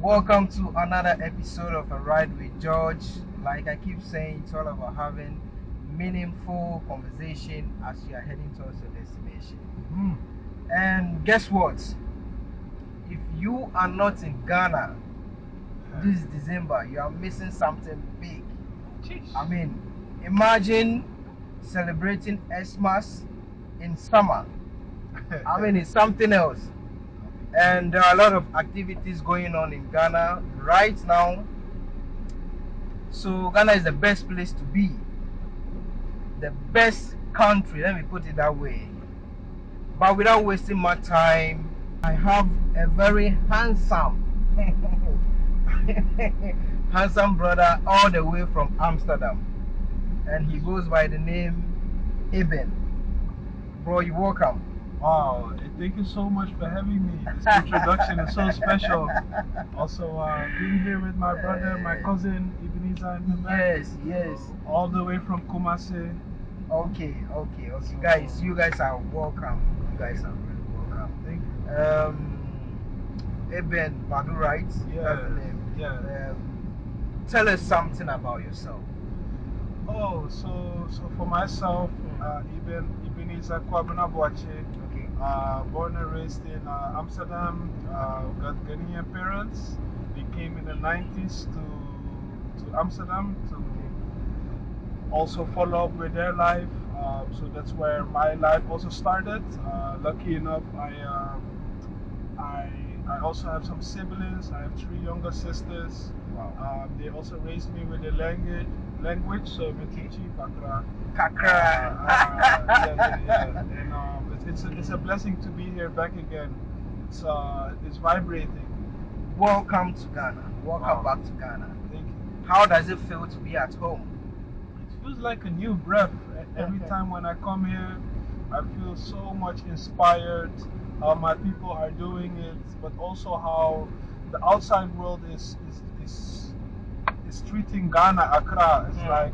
Welcome to another episode of A Ride with George. Like I keep saying, it's all about having meaningful conversation as you are heading towards your destination. And guess what? If you are not in Ghana this December, you are missing something big. I mean, imagine celebrating Xmas in summer. I mean, it's something else. And there are a lot of activities going on in Ghana right now. So Ghana is the best place to be. The best country, let me put it that way. But without wasting my time, I have a very handsome handsome brother all the way from Amsterdam. And he goes by the name Eben. Bro, you're welcome. Wow, thank you so much for having me. This introduction is so special. Also, being here with my brother, my cousin, Ebenezer and the man. Yes. All the way from Kumasi. Okay. Guys, you guys are welcome. You guys are really welcome. Thank you. Eben Badu, right? Yeah. That's the name. Yeah. Tell us something about yourself. Oh, so for myself, Ebenezer Kwabena Boache. Okay. Born and raised in Amsterdam. Got Ghanaian parents. They came in the 90s to Amsterdam to also follow up with their life. So that's where my life also started. Lucky enough, I also have some siblings. I have 3 younger sisters. Wow. They also raised me with the language. So Metichi, Kakra. Yeah. And it's a blessing to be here back again. It's vibrating. Welcome to Ghana. Welcome back to Ghana. Thank you. How does it feel to be at home? It feels like a new breath. Every time when I come here, I feel so much inspired how my people are doing it, but also how the outside world is treating Ghana, Accra. It's like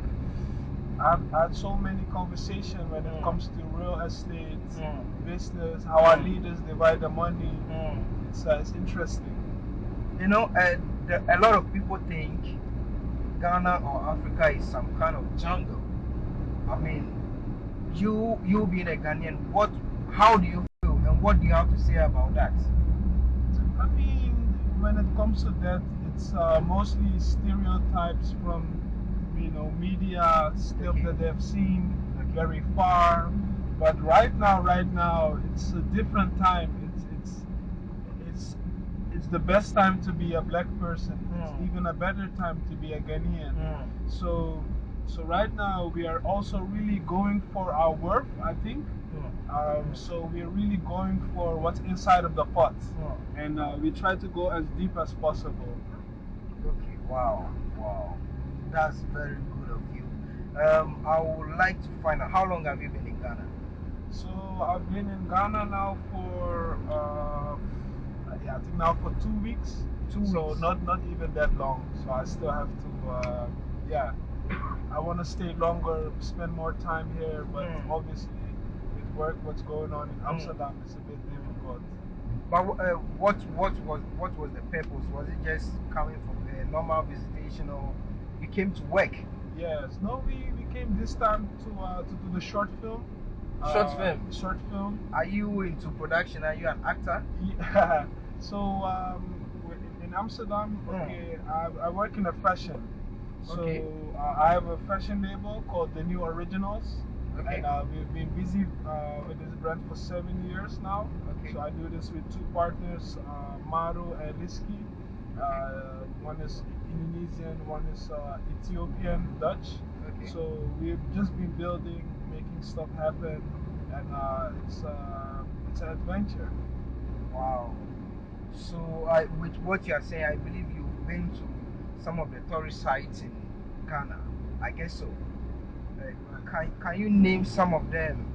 I've had so many conversations when it comes to real estate, business, how our leaders divide the money. It's interesting. You know, a lot of people think Ghana or Africa is some kind of jungle. I mean, you being a Ghanaian, how do you feel and what do you have to say about that? I mean, when it comes to that, it's mostly stereotypes from media stuff that they've seen very far. But right now, it's a different time. It's the best time to be a black person. It's even a better time to be a Ghanaian. So right now we are also really going for our worth, I think. So we're really going for what's inside of the pot, and we try to go as deep as possible. Okay, wow, that's very good of you. I would like to find out, how long have you been in Ghana? So I've been in Ghana now for I think now for 2 weeks. 2 weeks. So not even that long. So I still have to I want to stay longer, spend more time here, but obviously with work, what's going on in Amsterdam is a bit difficult. But what was the purpose? Was it just coming for a normal visitation, or you came to work? Yes. No, we came this time to do the short film. Short film. Are you into production? Are you an actor? Yeah. So in Amsterdam, I work in a fashion. So I have a fashion label called The New Originals. Okay. And we've been busy with this brand for 7 years now. Okay. So I do this with 2 partners, Maru and Liski. One is Indonesian, one is Ethiopian, Dutch. Okay. So we've just been building, making stuff happen, and it's an adventure. Wow. So with what you are saying, I believe you've been to some of the tourist sites in Ghana. I guess so. Can you name some of them,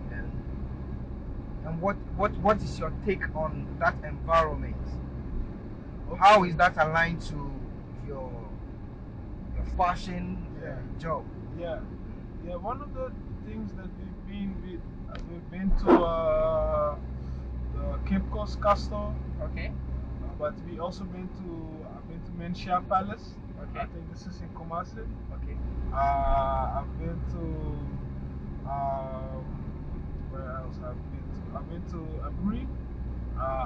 and what is your take on that environment? Okay. How is that aligned to your fashion job? Yeah. One of the things that we've been to the Cape Coast Castle. Okay. but we also I've been to Menchia Palace. Okay. I think this is in Kumasi. Okay. I've been to where else I've been to? I've been to Aburi.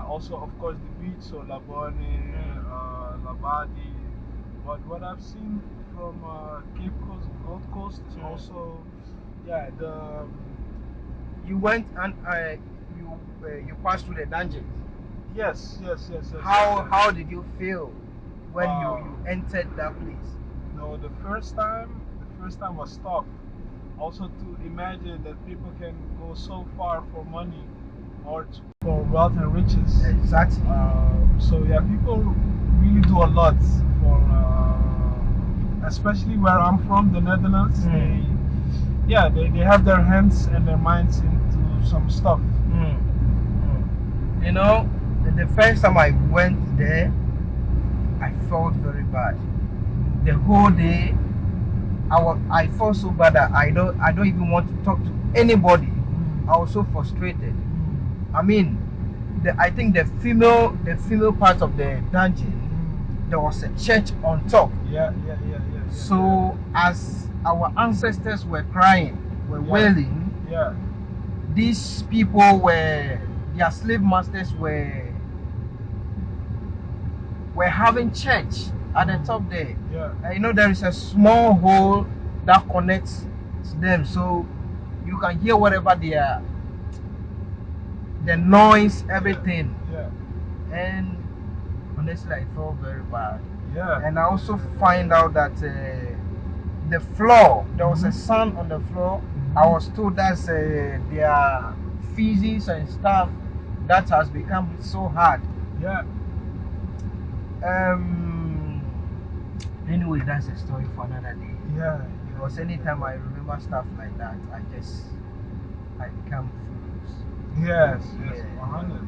Also, of course, the beach, so Labone, Labadi. But what I've seen from Cape Coast, Gold Coast is also, yeah, the. You went and you passed through the dungeons. Yes. How did you feel when you entered that place? No, the first time was tough. Also, to imagine that people can go so far for money or for wealth and riches. Exactly. So yeah, people really do a lot for, especially where I'm from, the Netherlands. They have their hands and their minds into some stuff. You know, the first time I went there, I felt very bad. The whole day, I felt so bad that I don't even want to talk to anybody. I was so frustrated. I mean, I think the female part of the dungeon, there was a church on top. So as our ancestors were crying, were wailing, these people their slave masters were having church at the top there. You know, there is a small hole that connects to them, so you can hear whatever the noise, everything. And honestly, I felt very bad. And I also find out that the floor, there was a sand on the floor. I was told that's their feces and stuff that has become so hard. Anyway, that's a story for another day. Because anytime I remember stuff like that, I become furious. Yes, 100.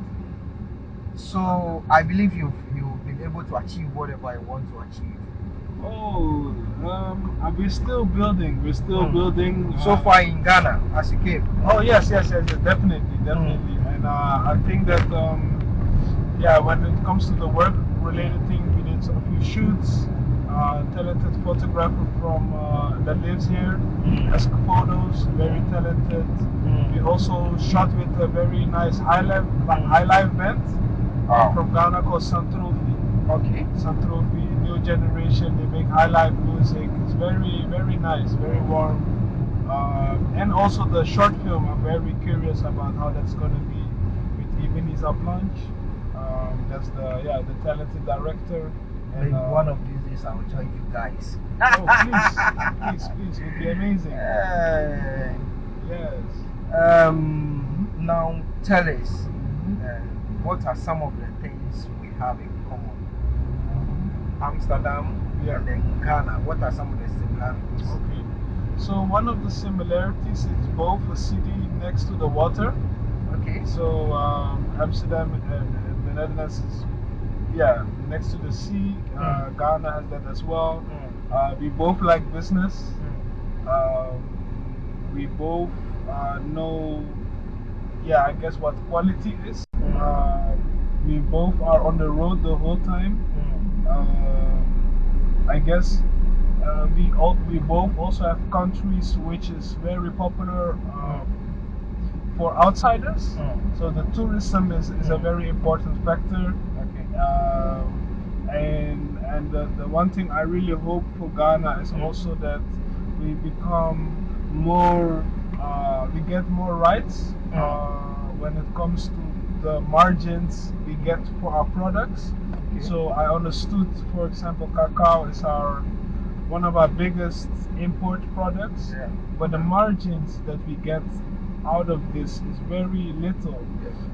So I believe you've been able to achieve whatever I want to achieve. We're still building. So far in Ghana, as you came. Oh yes, definitely. And I think that when it comes to the work related thing, we did a few shoots. Talented photographer from that lives here, ask photos, very talented. We also shot with a very nice high live band from Ghana called Santrophy. Okay. Santrophy, new generation. They make high live music. It's very, very nice, very warm. And also the short film. I'm very curious about how that's gonna be with Eben is up lunch. That's the talented director. Maybe one of these days I'll join you guys. Oh, please, it would be amazing. Yes. Now tell us, what are some of the things we have in common? Amsterdam and then Ghana. What are some of the similarities? Okay. So one of the similarities is both a city next to the water. Okay. So Amsterdam and the Netherlands is next to the sea. Ghana has that as well. We both like business. We both know, I guess what quality is. We both are on the road the whole time. I guess we both also have countries which is very popular for outsiders. So the tourism is a very important factor. And the one thing I really hope for Ghana is also that we become more, we get more rights when it comes to the margins we get for our products. So I understood, for example, cacao is one of our biggest import products, but the margins that we get out of this is very little.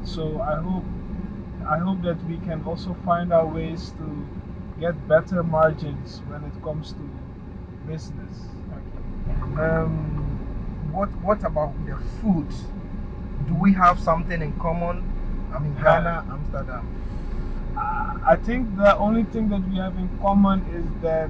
So I hope that we can also find our ways to get better margins when it comes to business. What about the food? Do we have something in common? I mean, Ghana, Amsterdam. I think the only thing that we have in common is that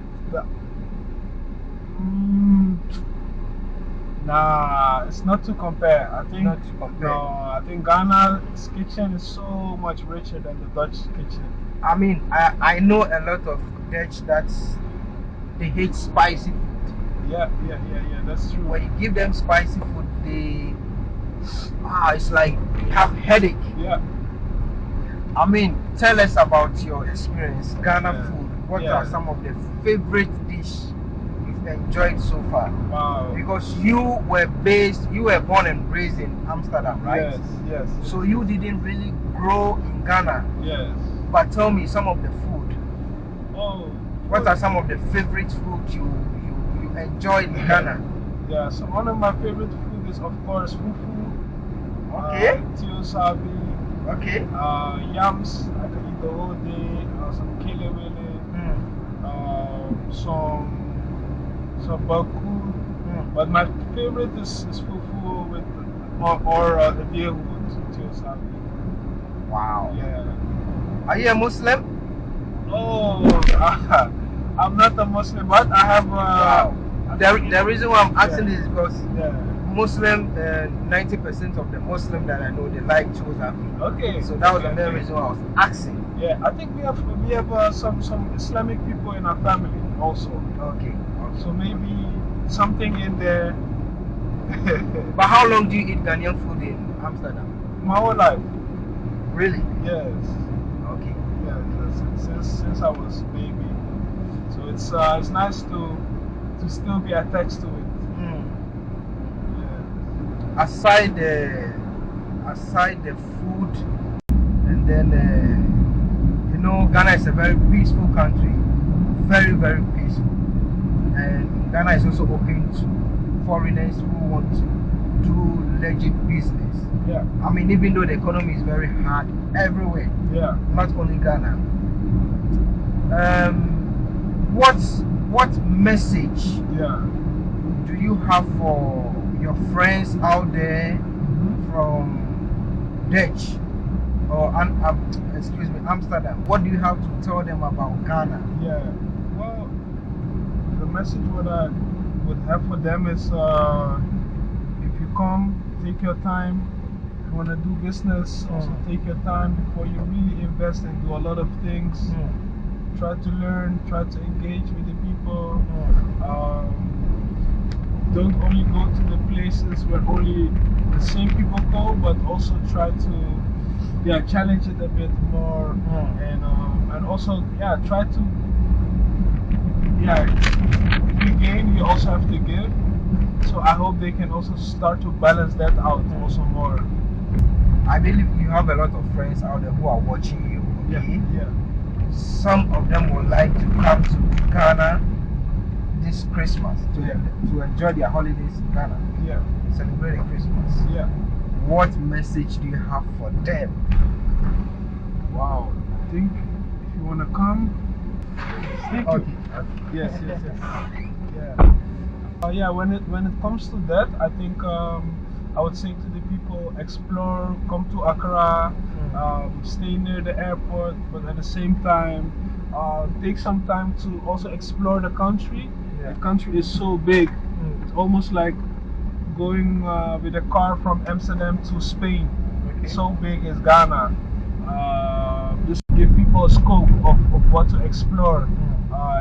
Nah, it's not to compare. I think Not to compare. no, I think Ghana's kitchen is so much richer than the Dutch kitchen. I mean, I know a lot of Dutch that's they hate spicy food. Yeah, that's true. When you give them spicy food, it's like they have headache. Yeah. I mean, tell us about your experience, Ghana food. What Yeah. are some of the favorite dish you've enjoyed so far? Wow. Because you were born and raised in Amsterdam, right? Yes. So you didn't really grow in Ghana. Yes. But tell me some of the food. Oh. What are some of the favorite food you enjoy in Ghana? Yeah, so one of my favorite food is of course fufu. Okay. Tio sabi. Okay. Yams, I can eat the whole day. Some kelewele. Some baku. But my favorite is fufu with or the deer with tio sabi. Wow. Yeah. Are you a Muslim? Oh, I'm not a Muslim, but I have. Wow. The reason why I'm asking this is because yeah. Muslim, 90% of the Muslim that I know, they like chozafi. Okay. So that was the main reason why I was asking. Yeah, I think we have some Islamic people in our family also. Okay. So maybe something in there. But how long do you eat Ghanaian food in Amsterdam? My whole life. Really? Yes. Okay. Yeah, since I was baby. So it's nice to still be attached to it. Yeah. Aside the food, and then you know, Ghana is a very peaceful country, very very peaceful, and Ghana is also open to foreigners who want to do legit business. Yeah. I mean, even though the economy is very hard everywhere. Yeah. Not only Ghana. What message do you have for your friends out there from Dutch or Amsterdam? What do you have to tell them about Ghana? Yeah. Well, the message what I would have for them is if you come, take your time. If you want to do business, also take your time before you really invest and do a lot of things. Try to learn, try to engage with the people. Don't only go to the places where only the same people go, but also try to challenge it a bit more. And also try to if you gain, you also have to give. So I hope they can also start to balance that out also more. I believe you have a lot of friends out there who are watching you. Okay? Yeah. Some of them would like to come to Ghana this Christmas to enjoy their holidays in Ghana. Yeah. Celebrating Christmas. Yeah. What message do you have for them? Wow. I think if you want to come. Okay. Yes. Yeah. When it comes to that, I think I would say to the people, explore, come to Accra, stay near the airport, but at the same time, take some time to also explore the country. Yeah. The country is so big. It's almost like going with a car from Amsterdam to Spain. Okay. So big is Ghana. Just give people a scope of what to explore.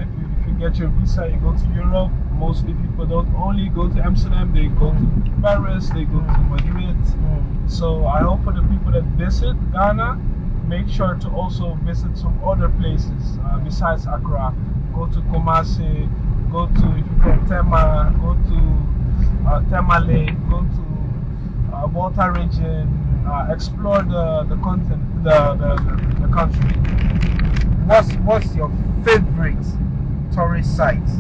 If you get your visa, you go to Europe. Mostly people don't only go to Amsterdam, they go to Paris, they go to Madrid. So I hope for the people that visit Ghana, make sure to also visit some other places besides Accra. Go to Kumasi, go to, if you're from Tema, go to Tamale, go to Volta region, explore the continent, the country. What's your favorite tourist site?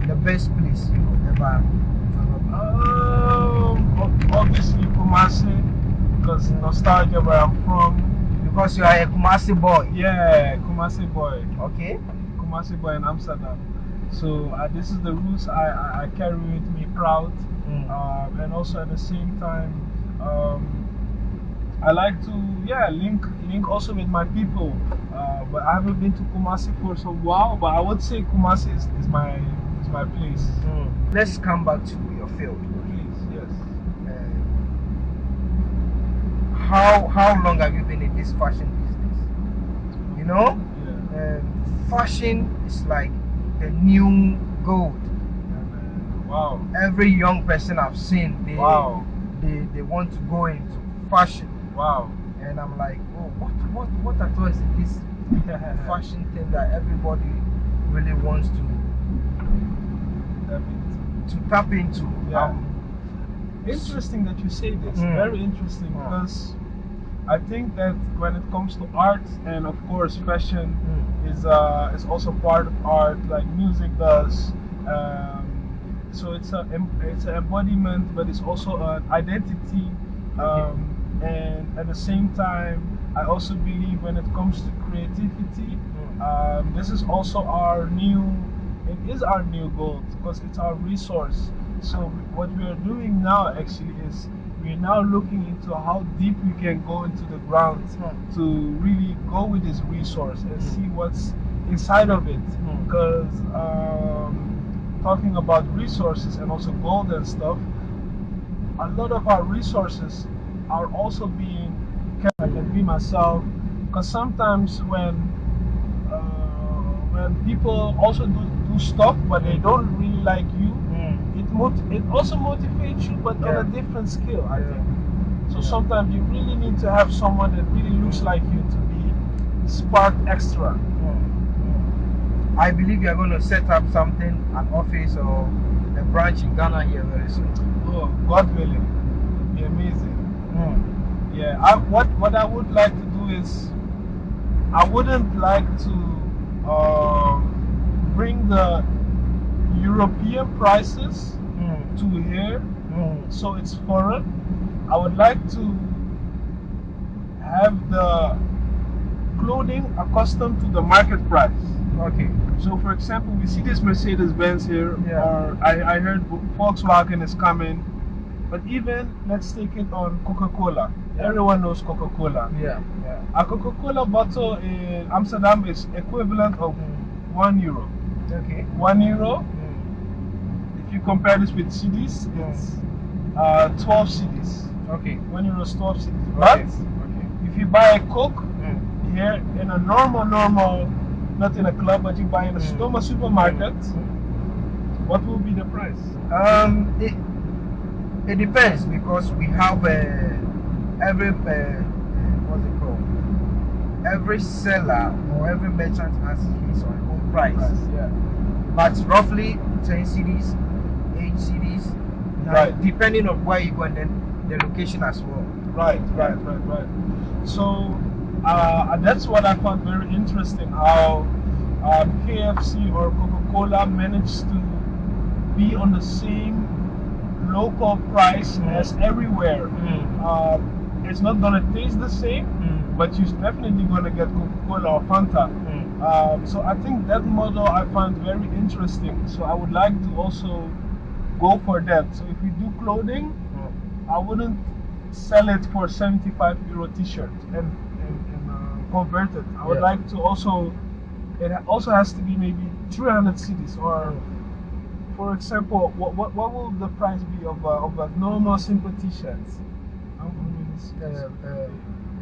The best place you've ever been? Obviously Kumasi, because nostalgia where I'm from. Because you are a Kumasi boy. Yeah, Kumasi boy. Okay. Kumasi boy in Amsterdam. So this is the roots I carry with me proud. And also at the same time, I like to link also with my people. But I haven't been to Kumasi for some while. But I would say Kumasi is my place. Let's come back to your field. Okay. how long have you been in this fashion business? You know, fashion is like the new gold. Wow. Every young person I've seen, they want to go into fashion. Wow. And I'm like, oh, what at all is this fashion thing that everybody really wants to tap into? Yeah. Interesting that you say this. Very interesting, because I think that when it comes to art, and of course fashion is also part of art, like music does. So it's an embodiment, but it's also an identity. And at the same time, I also believe when it comes to creativity, this is also it is our new goal, because it's our resource. So what we are doing now actually is we're now looking into how deep we can go into the ground to really go with this resource and see what's inside of it. Because talking about resources and also gold and stuff, a lot of our resources are also being kept. I can be myself, because sometimes when people also do stuff but they don't really like you, it also motivates you, but on a different scale, I think. So sometimes you really need to have someone that really looks like you to be spark extra. I believe you're going to set up something, an office or a branch in Ghana here very soon. Oh, God willing. It'd be amazing. Yeah, what I would like to do is, I wouldn't like to bring the European prices to here, so it's foreign. I would like to have the clothing accustomed to the market price. Okay. So for example, we see this Mercedes-Benz here, or I heard Volkswagen is coming. But even, let's take it on Coca-Cola. Everyone knows Coca-Cola. A Coca-Cola bottle in Amsterdam is equivalent of €1. Okay. €1. If you compare this with CDs, it's 12 CDs. Okay. €1 is 12 CDs. But if you buy a Coke here in a normal, not in a club, but you buy in a normal supermarket, what will be the price? It depends, because we have every what's it called? Every seller or every merchant has his own price. But roughly 10 CDs, 8 CDs, depending on where you go and then the location as well. Right. So that's what I found very interesting, how KFC or Coca-Cola managed to be on the same local price as everywhere. It's not gonna taste the same, but you're definitely gonna get Coca-Cola or Fanta. So I think that model I find very interesting. So I would like to also go for that. So if we do clothing, I wouldn't sell it for €75 t-shirt and convert it. I would like to also, it also has to be maybe 300 cities, or for example, what will the price be of a normal simple t-shirt?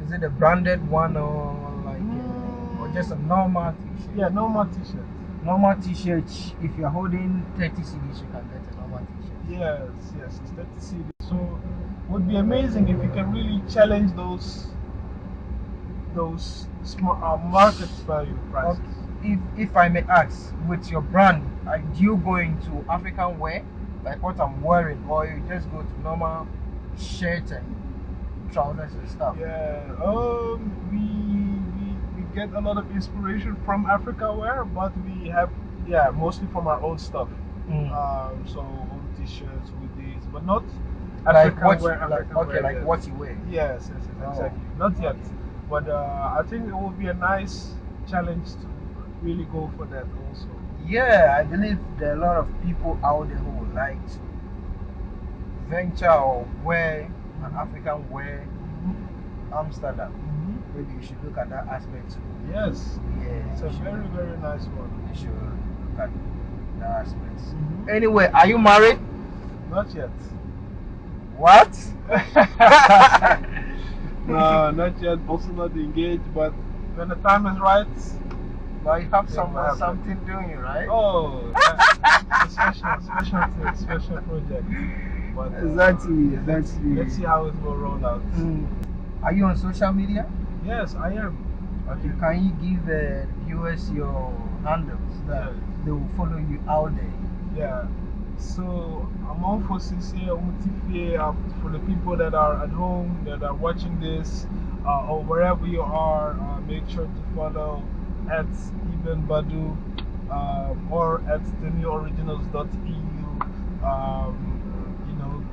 Is it a branded one, or like or just a normal t-shirt? Yeah, normal t-shirt. Normal t-shirt, if you're holding 30 CDs, you can get a normal t-shirt. Yes, it's 30 CDs. So it would be amazing if you can really challenge those small market value prices. If I may ask, with your brand, do you go into African wear, like what I'm wearing, or you just go to normal shirt and trousers and stuff? We get a lot of inspiration from Africa wear, but we have mostly from our own stuff. So own t-shirts, hoodies, but not African wear. Like what you wear. Yes, exactly. Not yet, but I think it will be a nice challenge to really go for that also. Yeah, I believe there are a lot of people out there who would like to venture or wear an African wear Amsterdam. Maybe you should look at that aspect too. Yes. It's a very, very nice one. You should look at that aspect. Anyway, are you married? Not yet. What? No, not yet. Also not engaged, but when the time is right, But you have thing will happen. something doing, right? Oh, special project. But, Exactly. Let's see how it will roll out. Are you on social media? Yes, I am. Okay, can you give viewers your handles that they will follow you out there? Yeah. So I'm on for for the people that are at home, that are watching this, or wherever you are, make sure to follow at Eben Badu or at theneworiginals.eu. You know,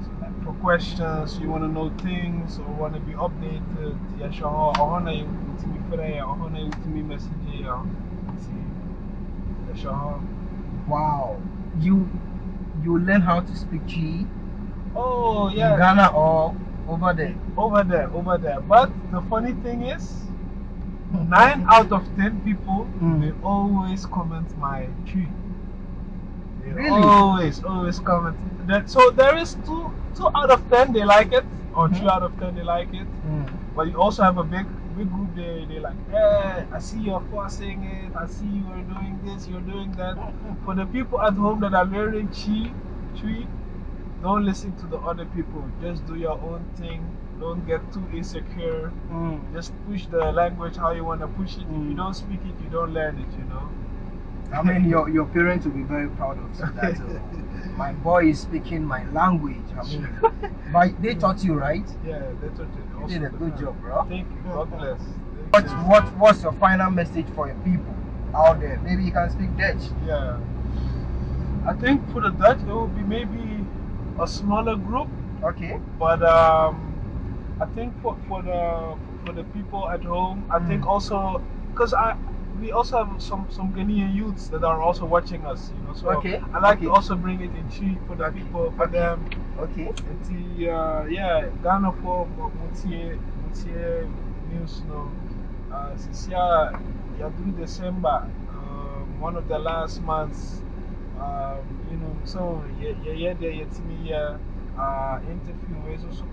for questions, you want to know things or want to be updated. Yeah, sure. Wow. You learn how to speak Chi Oh, yeah. in Ghana or over there? Over there. But the funny thing is, 9 out of 10 people, they always comment my tree. They Really? always comment. So there is 2 out of 10 they like it, or 3 out of 10 they like it. But you also have a big group they like, hey, I see you're forcing it, I see you are doing this, you're doing that. For the people at home that are learning tree, don't listen to the other people. Just do your own thing. Don't get too insecure. Just push the language how you want to push it. If you don't speak it, you don't learn it, you know. I mean, your parents will be very proud of you that my boy is speaking my language. I mean, but they taught you, right? Yeah, they taught you. You did a good job, bro. Thank you. God bless. What's your final message for your people out there? Maybe you can speak Dutch. Yeah. I think for the Dutch, it will be maybe a smaller group. Okay. But I think for the people at home, I think also because we also have some Ghanaian youths that are also watching us, you know. So I like to also bring it in cheap for the people, for them. Okay. And yeah, Ghana for Mutie news, no. Since yeah, through December, one of the last months, you know, so yeah, there yet me interview is also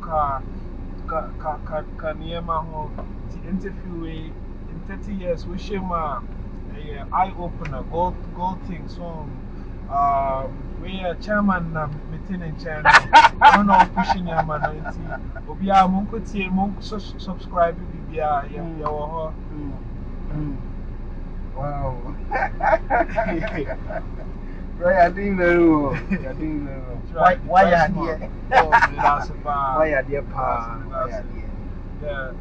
the interview in 30 years we share my eye opener gold thing so we are chairman meeting in China. I don't know pushing your man obi a monko tie monko subscribe bibia ya wo. Wow. Bro, you're doing very well. You're doing very well. Why are you here? Oh, that's why are you here? yeah.